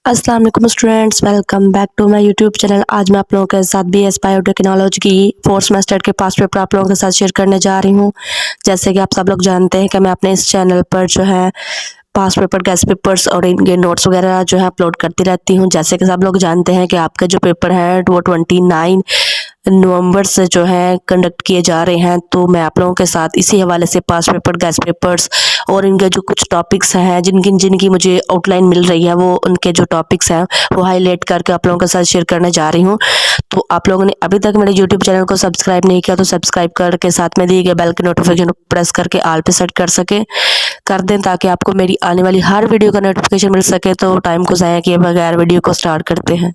अस्सलाम वालेकुम students, welcome back to my YouTube channel. आज मैं आप लोगों के साथ बीएस बायोटेक्नोलॉजी की फोर्थ सेमेस्टर के पास पेपर आप लोगों के साथ शेयर करने जा रही हूँ। जैसे कि आप सब लोग जानते हैं कि मैं अपने इस चैनल पर जो है पास पेपर, गेस्ट पेपर्स और इनके नोट्स वगैरह जो है अपलोड करती रहती हूँ। जैसे कि सब लोग जानते हैं कि आपके जो पेपर हैं वो 29 नवंबर से जो है कंडक्ट किए जा रहे हैं, तो मैं आप लोगों के साथ इसी हवाले से पास पेपर, गेस्ट पेपर्स और इनके जो कुछ टॉपिक्स हैं जिनकी जिनकी मुझे आउटलाइन मिल रही है, वो उनके जो टॉपिक्स हैं वो हाईलाइट करके आप लोगों के साथ शेयर करने जा रही हूँ। तो आप लोगों ने अभी तक मेरे यूट्यूब चैनल को सब्सक्राइब नहीं किया तो सब्सक्राइब करके साथ में दिए गए बेल के नोटिफिकेशन को प्रेस करके ऑल पे सेट कर दें, ताकि आपको मेरी आने वाली हर वीडियो का नोटिफिकेशन मिल सके। तो टाइम को ज़ाया किए बगैर वीडियो को स्टार्ट करते हैं।